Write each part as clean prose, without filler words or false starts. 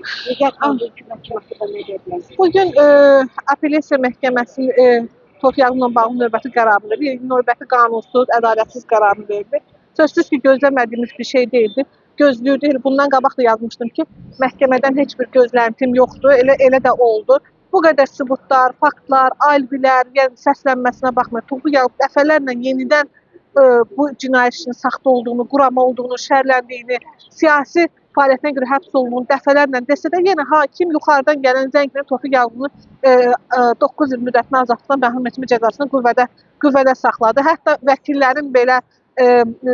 Digər halda hökumət haqqında nə deyə bilərsiniz? Bugün apellyasiya məhkəməsi Tofiq Yağubovla bağlı növbəti qərarını verdi. Növbəti qanunsuz, ədalətsiz qərarını verdi. Sözsüz ki, gözləmədiyimiz bir şey deyildi. Gözləyirdik. Bundan qabaq da yazmışdım ki, məhkəmədən heç bir gözləntim yoxdur. Elə də oldu. Bu qədər sübutlar, faktlar, albilər, yəni səslənməsinə baxmayaraq Tofiq Yağubov dəfələrlə yenidən bu cinayət işinin saxta olduğunu, qurama olduğunu, şərləndiyini, siyasi fəaliyyətinə görə həbs olunduğunu dəfələrlə desə də yenə hakim yuxarıdan gələn zənglə Tofiq Yağubovun 9 il müddətinə azadlıqdan məhrum etmə cəzasını qüvvədə saxladı. Hətta vəkillərin belə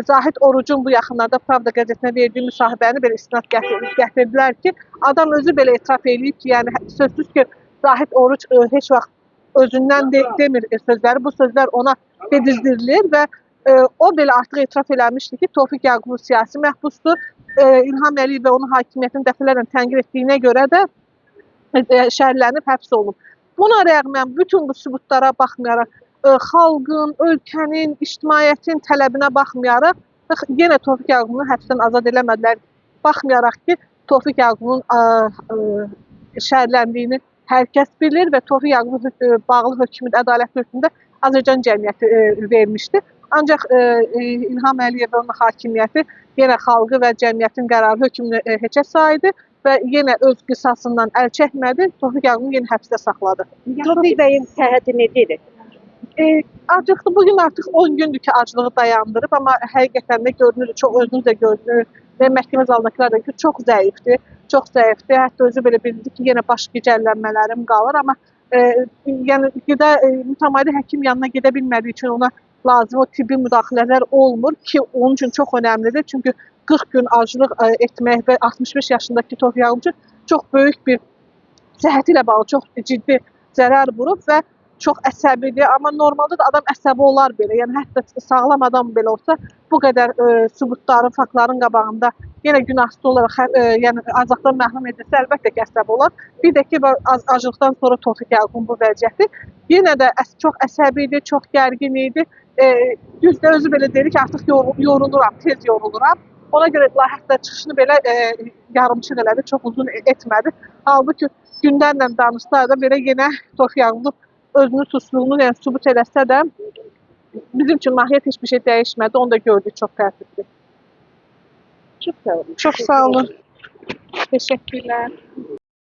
Zahid Orucun bu yaxınlarda Pravda qəzetinə verdiyi müsahibəni belə istinad gətirdilər ki, adam özü belə etiraf edib ki, yəni sözsüz ki, Zahid Oruc heç vaxt özündən demir sözləri, bu sözlər ona dedizdirilir və o belə artıq etiraf eləmişdi ki, Tofiq Yağubov siyasi məhbusdur. İlham Əliyev və onun hakimiyyətini dəfələrlə tənqid etdiyinə görə də şəhərlənib həbs olunub. Buna rəğmən bütün bu sübutlara baxmayaraq, xalqın, ölkənin, ictimaiyyətin tələbinə baxmayaraq, yenə Tofiq Yağubovunu həbsdən azad eləmədilər. Baxmayaraq ki, Tofiq Yağubovun şəhərləndiyini hər kəs bilir və Tofiq Yağubov bağlı hökmün, ədalətli hökmündə Azərbaycan cəmiyyəti vermişdi. Ancaq İlham Əliyev və onun hakimiyyəti yenə xalqı və cəmiyyətin qərarı hökmünü heçə saydı və yenə öz qisasından əl çəkmədi, Tofiq Yağubovunu yenə həbsdə saxladı. Tofiq bəyin səhhəti necədir? Acıqlı, bugün artıq 10 gündür ki, acılığı dayandırıb, amma həqiqətən də görünür, çox özünüz də görünür və məhkəmə zalındakiler də ki, çox zəifdir, çox zəifdir. Hətta özü belə bildirdi ki, yenə baş gicəllənmələrim qalır, amma yəni mütəmadi həkim yanına gedə bilmədiyi üçün ona lazım o tibbi müdaxilələr olmur ki, onun üçün çox önəmlidir. Çünki 40 gün aclıq etmək və 65 yaşındakı Tofiq Yağubov üçün çox böyük bir səhhəti ilə bağlı çox ciddi zərər vurub və çox əsəbidir. Amma normalda da adam əsəbi olar belə. Yəni hətta sağlam adam belə olsa bu qədər sübutların, faktların qabağında yenə günahsız olaraq yəni azadlıqdan məhrum edilsə əlbəttə ki, əsəbi olar. Bir də ki, aclıqdan sonra Tofiq Yağubovun bu vəziyyəti yenə də çox əsəbi idi, çox gərgin idi. Düzdür, özü belə deyir ki, artıq yoruluram, tez yoruluram. Ona görə hətta çıxışını belə yarımçıq elədi, çox uzun etmədi. Halbuki gündərlə danışsa da belə yenə Tofiq Yağubov özünü suçluluğunu yəni sübut eləsə də bizim üçün mahiyyət heç bir şey dəyişmədi. Onu da gördük, çox təəssüflü. Çox sağ olun. Çox sağ olun. Teşekkürler.